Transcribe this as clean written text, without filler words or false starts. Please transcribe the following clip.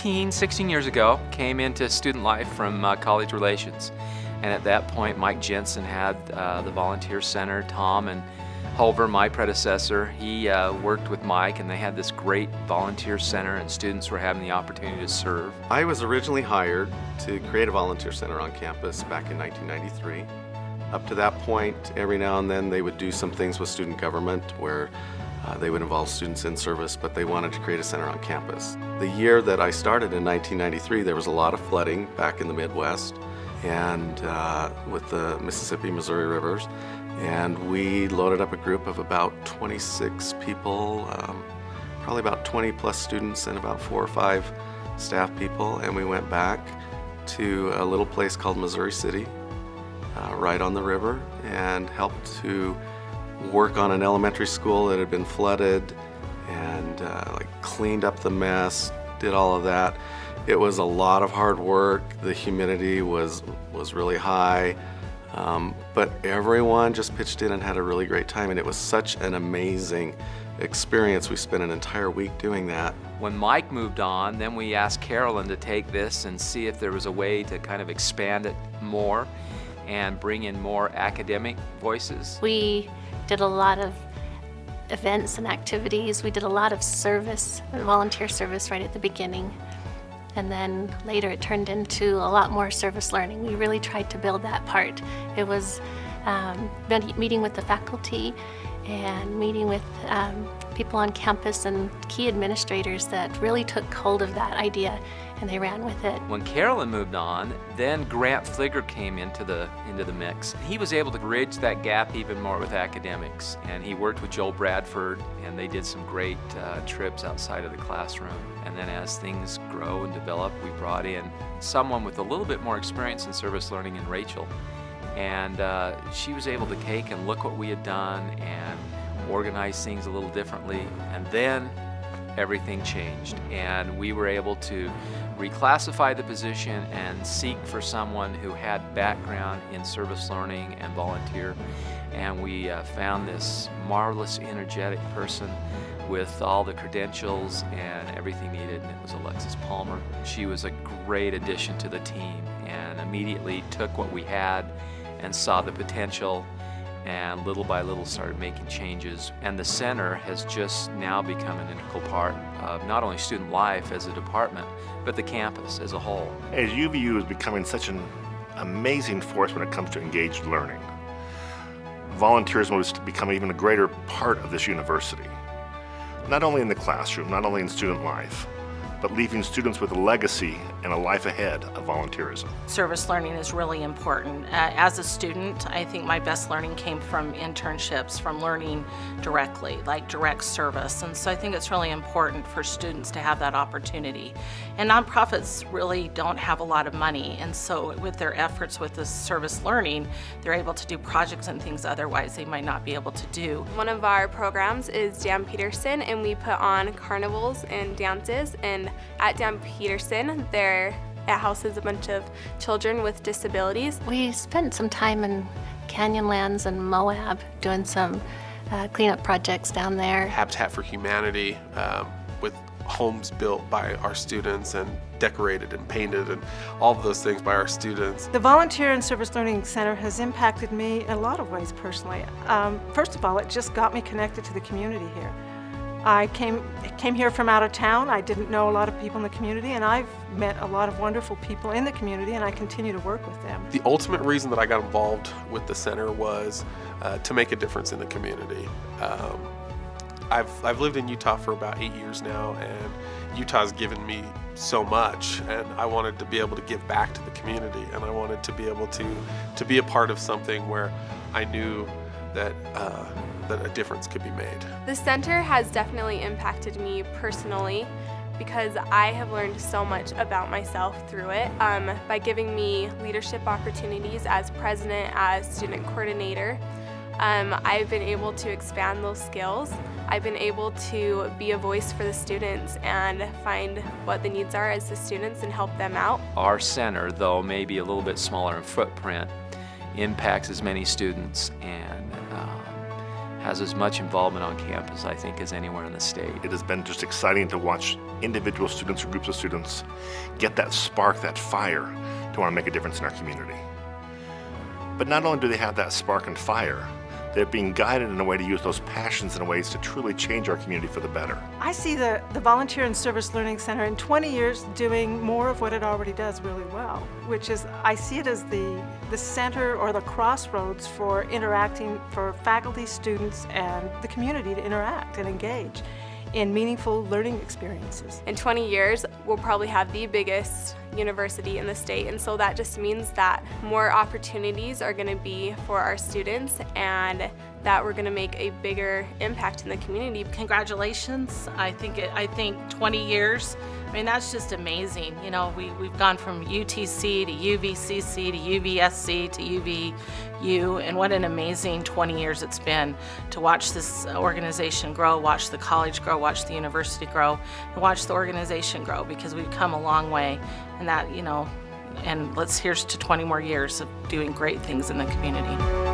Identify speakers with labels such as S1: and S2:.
S1: 16 years ago, came into student life from college relations. And at that point, Mike Jensen had the volunteer center. Tom and Hulver, my predecessor, he worked with Mike, and they had this great volunteer center, and students were having the opportunity to serve.
S2: I was originally hired to create a volunteer center on campus back in 1993. Up to that point, every now and then they would do some things with student government where they would involve students in service, but they wanted to create a center on campus. The year that I started in 1993, there was a lot of flooding back in the Midwest and with the Mississippi, Missouri rivers. And we loaded up a group of about 26 people, probably about 20 plus students and about 4 or 5 staff people. And we went back to a little place called Missouri City, right on the river, and helped to work on an elementary school that had been flooded and cleaned up the mess, did all of that. It was a lot of hard work. The humidity was really high. But everyone just pitched in and had a really great time, and it was such an amazing experience. We spent an entire week doing that.
S1: When Mike moved on, then we asked Carolyn to take this and see if there was a way to kind of expand it more and bring in more academic voices.
S3: We did a lot of events and activities. We did a lot of service, volunteer service right at the beginning. And then later it turned into a lot more service learning. We really tried to build that part. It was meeting with the faculty and meeting with people on campus and key administrators that really took hold of that idea, and they ran with it.
S1: When Carolyn moved on, then Grant Fligger came into the mix. He was able to bridge that gap even more with academics, and he worked with Joel Bradford, and they did some great trips outside of the classroom. And then as things grow and develop, we brought in someone with a little bit more experience in service learning in Rachel. And she was able to take and look what we had done and organize things a little differently. And then everything changed, and we were able to reclassify the position and seek for someone who had background in service learning and volunteer. And we found this marvelous, energetic person with all the credentials and everything needed, and it was Alexis Palmer. She was a great addition to the team and immediately took what we had and saw the potential, and little by little started making changes. And the center has just now become an integral part of not only student life as a department, but the campus as a whole.
S4: As UVU is becoming such an amazing force when it comes to engaged learning, volunteerism was to become even a greater part of this university. Not only in the classroom, not only in student life, but leaving students with a legacy and a life ahead of volunteerism.
S5: Service learning is really important. As a student, I think my best learning came from internships, from learning directly, like direct service. And so I think it's really important for students to have that opportunity. And nonprofits really don't have a lot of money, and so with their efforts with this service learning, they're able to do projects and things otherwise they might not be able to do.
S6: One of our programs is Dan Peterson, and we put on carnivals and dances. And at Dan Peterson, it houses a bunch of children with disabilities.
S3: We spent some time in Canyonlands and Moab doing some cleanup projects down there.
S7: Habitat for Humanity, with homes built by our students and decorated and painted and all of those things by our students.
S8: The Volunteer and Service Learning Center has impacted me in a lot of ways personally. First of all, it just got me connected to the community here. I came here from out of town. I didn't know a lot of people in the community, and I've met a lot of wonderful people in the community, and I continue to work with them.
S7: The ultimate reason that I got involved with the center was to make a difference in the community. I've lived in Utah for about 8 years now, and Utah's given me so much, and I wanted to be able to give back to the community, and I wanted to be able to be a part of something where I knew that a difference could be made.
S6: The center has definitely impacted me personally because I have learned so much about myself through it. By giving me leadership opportunities as president, as student coordinator, I've been able to expand those skills. I've been able to be a voice for the students and find what the needs are as the students and help them out.
S1: Our center, though maybe a little bit smaller in footprint, impacts as many students and has as much involvement on campus, I think, as anywhere in the state.
S4: It has been just exciting to watch individual students or groups of students get that spark, that fire to want to make a difference in our community. But not only do they have that spark and fire, they're being guided in a way to use those passions in ways to truly change our community for the better.
S8: I see the Volunteer and Service Learning Center in 20 years doing more of what it already does really well, which is I see it as the center or the crossroads for interacting for faculty, students, and the community to interact and engage in meaningful learning experiences.
S6: In 20 years, we'll probably have the biggest university in the state, and so that just means that more opportunities are going to be for our students and that we're going to make a bigger impact in the community.
S5: Congratulations. I think 20 years, I mean, that's just amazing. You know, we've gone from UTC to UVCC to UVSC to UVU, and what an amazing 20 years it's been to watch this organization grow, watch the college grow, watch the university grow, and watch the organization grow, because we've come a long way. And that, you know, and here's to 20 more years of doing great things in the community.